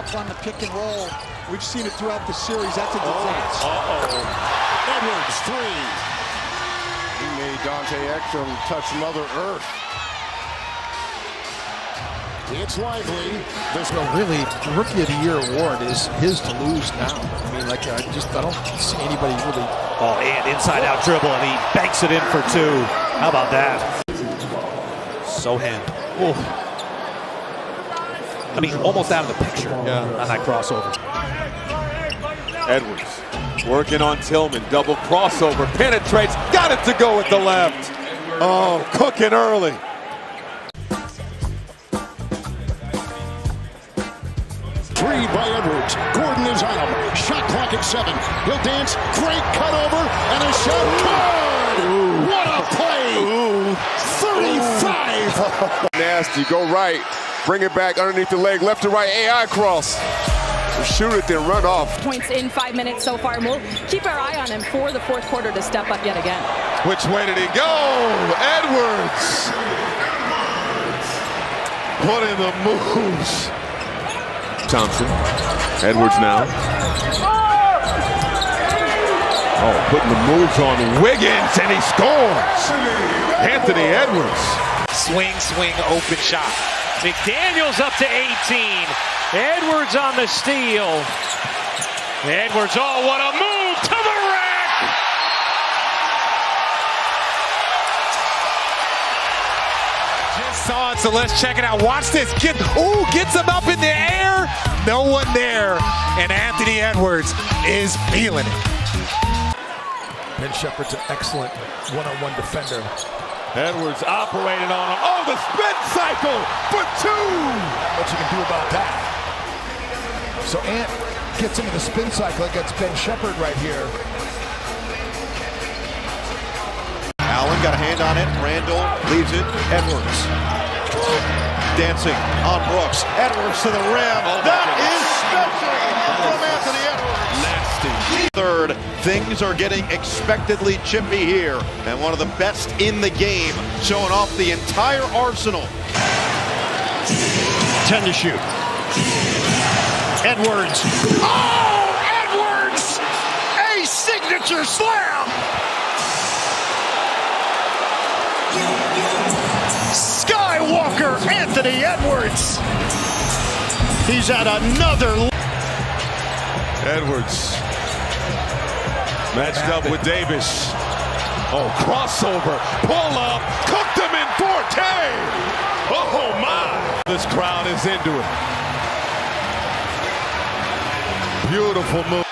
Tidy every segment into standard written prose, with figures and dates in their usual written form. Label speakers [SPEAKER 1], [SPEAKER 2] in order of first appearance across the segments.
[SPEAKER 1] up on the pick and roll. We've seen it throughout the series. That's a disaster.
[SPEAKER 2] Edwards, three. He made Dante Ekstrom touch Mother Earth. It's Lively.
[SPEAKER 3] There's no really Rookie of the Year award is his to lose now. I mean, like I don't see anybody really.
[SPEAKER 4] Oh, and inside out dribble, and he banks it in for two. How about that? Sohan. Oh. I mean, almost out of the picture on that crossover.
[SPEAKER 5] Edwards working on Tillman. Double crossover. Penetrates. Got it to go with the left. Oh, cooking early.
[SPEAKER 2] Three by Edwards. Gordon is on him. Shot clock at 7. He'll dance. Great cut over. And a shot. Good! What a play! 35!
[SPEAKER 5] Nasty. Go right. Bring it back underneath the leg. Left to right. AI cross. So shoot it, then run off.
[SPEAKER 6] Points in 5 minutes so far. We'll keep our eye on him for the fourth quarter to step up yet again.
[SPEAKER 5] Which way did he go? Edwards. Put in the moves. Thompson. Edwards now. Oh, putting the moves on Wiggins, and he scores. Anthony Edwards.
[SPEAKER 4] Swing, open shot. McDaniels up to 18. Edwards on the steal. Edwards, oh, what a move to the rack! Just saw it, so let's check it out. Watch this. Gets him up in the air. No one there. And Anthony Edwards is feeling it.
[SPEAKER 3] Ben Shepherd's an excellent one-on-one defender.
[SPEAKER 5] Edwards operated on him. Oh, the spin cycle for two!
[SPEAKER 3] What you can do about that? So Ant gets into the spin cycle against Ben Shepherd right here.
[SPEAKER 7] Allen got a hand on it. Randall leaves it. Edwards dancing on Brooks. Edwards to the rim. That is special from Anthony Edwards.
[SPEAKER 5] Nasty.
[SPEAKER 7] Third, things are getting expectedly chippy here. And one of the best in the game, showing off the entire arsenal.
[SPEAKER 2] 10 to shoot. Edwards. Oh, Edwards! A signature slam! Skywalker Anthony Edwards. He's at another.
[SPEAKER 5] Edwards matched up with Davis. Oh, crossover, pull up, cooked him in 4K. Oh my! This crowd is into it. Beautiful move.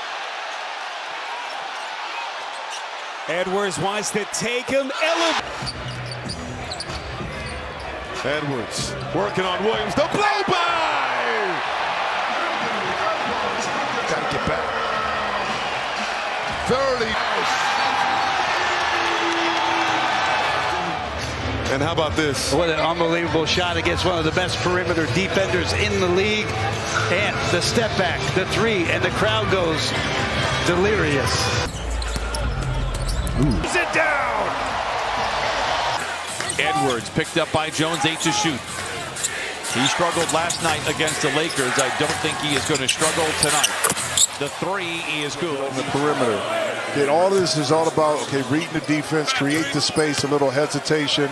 [SPEAKER 4] Edwards wants to take him.
[SPEAKER 5] Edwards working on Williams. The blow-by!
[SPEAKER 3] Got to get back.
[SPEAKER 5] 30. And how about this?
[SPEAKER 8] What an unbelievable shot against one of the best perimeter defenders in the league. And the step back, the three, and the crowd goes delirious.
[SPEAKER 4] Sit down! Edwards picked up by Jones, 8 to shoot. He struggled last night against the Lakers. I don't think he is going to struggle tonight. The three is good.
[SPEAKER 9] On the perimeter. Okay, all this is all about, reading the defense, create the space, a little hesitation.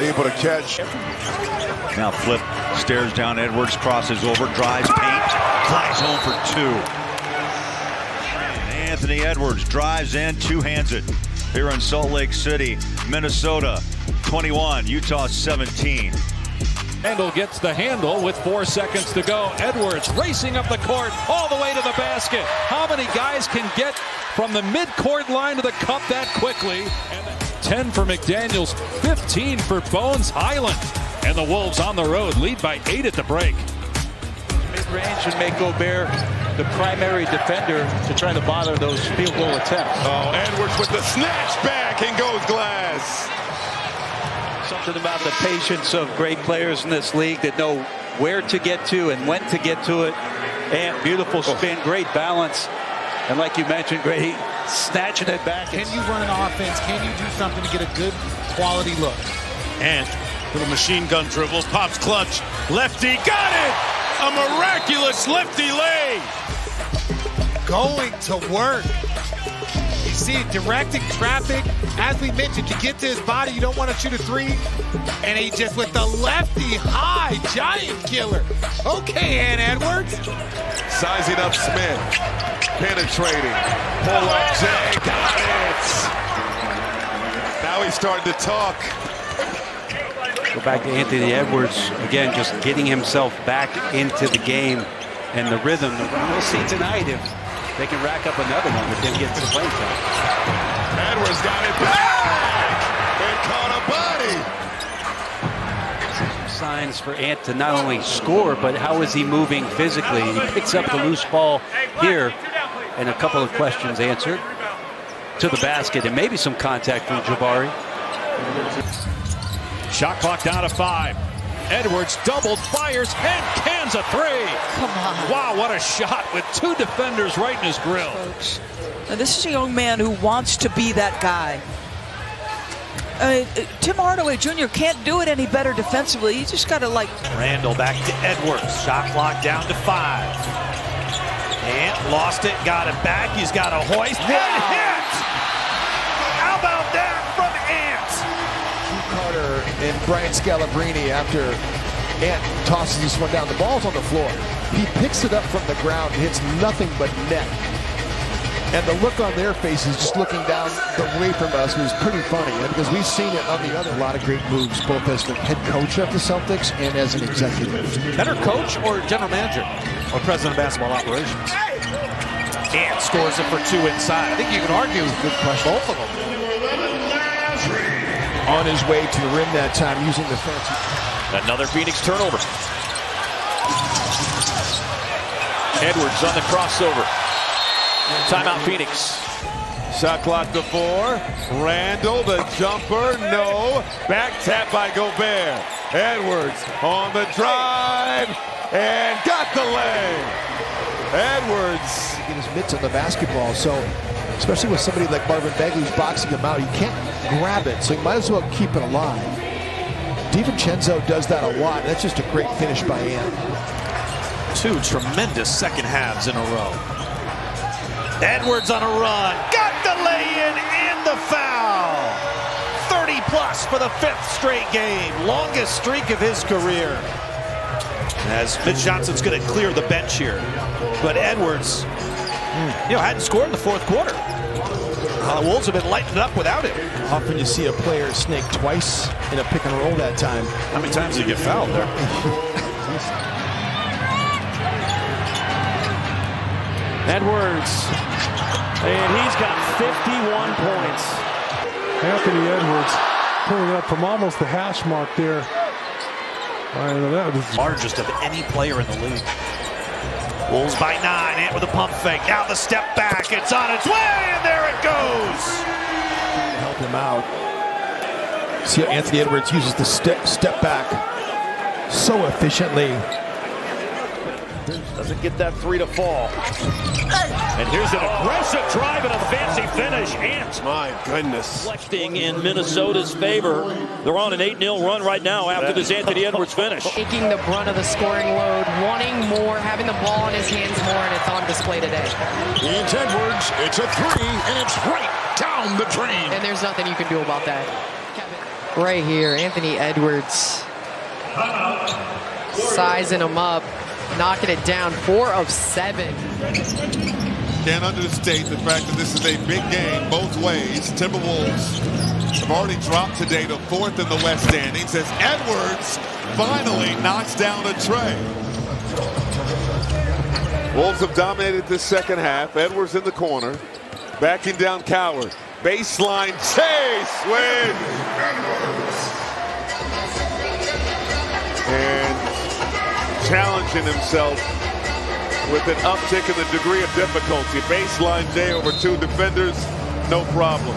[SPEAKER 9] Able to catch.
[SPEAKER 7] Now flip, stares down Edwards, crosses over, drives, paint, flies home for two. Anthony Edwards drives in, two-hands it. Here in Salt Lake City, Minnesota, 21, Utah 17.
[SPEAKER 4] Randall gets the handle with 4 seconds to go. Edwards racing up the court all the way to the basket. How many guys can get from the mid-court line to the cup that quickly? And 10 for McDaniels, 15 for Bones Highland. And the Wolves on the road lead by 8 at the break.
[SPEAKER 8] Mid-range and make Gobert the primary defender to try to bother those field goal attempts.
[SPEAKER 5] Oh, Edwards with the snatch back and goes glass.
[SPEAKER 8] Something about the patience of great players in this league that know where to get to and when to get to it. And beautiful spin, great balance. And like you mentioned, great snatching it back.
[SPEAKER 1] Can you run an offense? Can you do something to get a good quality look?
[SPEAKER 2] And little machine gun dribble, pops clutch, lefty, got it!
[SPEAKER 5] A miraculous lifty leg.
[SPEAKER 10] Going to work. You see it directing traffic. As we mentioned, to get to his body, you don't want to shoot a three. And he just with the lefty high, giant killer. Okay, Ant Edwards.
[SPEAKER 5] Sizing up Smith. Penetrating. Pull up Jay. Got it. Now he's starting to talk.
[SPEAKER 8] Go back to Anthony Edwards. Again, just getting himself back into the game and the rhythm. We'll see tonight if they can rack up another one with him getting some play time.
[SPEAKER 5] Edwards got it back and caught a body.
[SPEAKER 8] Signs for Ant to not only score, but how is he moving physically? He picks up the loose ball here, and a couple of questions answered to the basket, and maybe some contact from Jabari.
[SPEAKER 4] Shot clock down to 5. Edwards doubled, fires, and cans a three.
[SPEAKER 11] Come on.
[SPEAKER 4] Wow, what a shot with 2 defenders right in his grill.
[SPEAKER 11] Folks. Now, this is a young man who wants to be that guy. Tim Hardaway Jr. can't do it any better defensively. You just got to
[SPEAKER 12] Randall back to Edwards. Shot clock down to 5. Ant lost it, got it back. He's got a hoist.
[SPEAKER 11] Wow.
[SPEAKER 12] And hit! How about that from Ant?
[SPEAKER 3] Carter and Brian Scalabrine, after Ant tosses this one down, the ball's on the floor. He picks it up from the ground, hits nothing but net. And the look on their faces, just looking down away from us, was pretty funny. And because we've seen it on the other, a lot of great moves, both as the head coach of the Celtics and as an executive.
[SPEAKER 12] Better coach or general manager or president of basketball operations? Ant scores it for 2 inside. I think you can argue
[SPEAKER 3] Good question.
[SPEAKER 12] both of them.
[SPEAKER 3] On his way to the rim that time, using the fancy.
[SPEAKER 12] Another Phoenix turnover. Edwards on the crossover. Timeout Phoenix.
[SPEAKER 5] Shot clock to 4. Randall, the jumper, no. Back tap by Gobert. Edwards on the drive and got the leg. Edwards.
[SPEAKER 3] Get his mitts on the basketball, so especially with somebody like Marvin Bagley who's boxing him out, you can't grab it, so you might as well keep it alive. DiVincenzo does that a lot. That's just a great finish by Ant.
[SPEAKER 12] 2 tremendous second halves in a row. Edwards on a run. Got the lay-in and the foul. 30 plus for the 5th straight game. Longest streak of his career. As Mitch Johnson's going to clear the bench here. But Edwards, hadn't scored in the 4th quarter. The Wolves have been lighting it up without him.
[SPEAKER 3] Often you see a player snake twice in a pick and roll that time.
[SPEAKER 12] How many times did he get fouled there?
[SPEAKER 13] Edwards, and he's got 51 points.
[SPEAKER 14] Anthony Edwards pulling up from almost the hash mark there. That was
[SPEAKER 12] largest of any player in the league. Wolves by 9. Ant with a pump fake. Now the step back. It's on its way, and there it goes.
[SPEAKER 3] Help him out. See how Anthony Edwards uses the step back so efficiently.
[SPEAKER 12] Doesn't get that 3 to fall.
[SPEAKER 13] And here's an aggressive drive and a fancy finish. Ant.
[SPEAKER 5] My goodness.
[SPEAKER 13] Reflecting in Minnesota's favor. They're on an 8-0 run right now after this Anthony Edwards finish.
[SPEAKER 6] Taking the brunt of the scoring load, wanting more, having the ball in his hands more, and it's on display today.
[SPEAKER 2] It's Edwards. It's a 3, and it's right down the drain.
[SPEAKER 6] And there's nothing you can do about that. Kevin. Right here, Anthony Edwards. Sizing him up. Knocking it down. 4 of 7.
[SPEAKER 5] Can't understate the fact that this is a big game both ways. Timberwolves have already dropped today to 4th in the West standings as Edwards finally knocks down a tray. Wolves have dominated this second half. Edwards in the corner. Backing down Coward. Baseline chase win. And challenging himself with an uptick in the degree of difficulty. Baseline J over 2 defenders, no problem.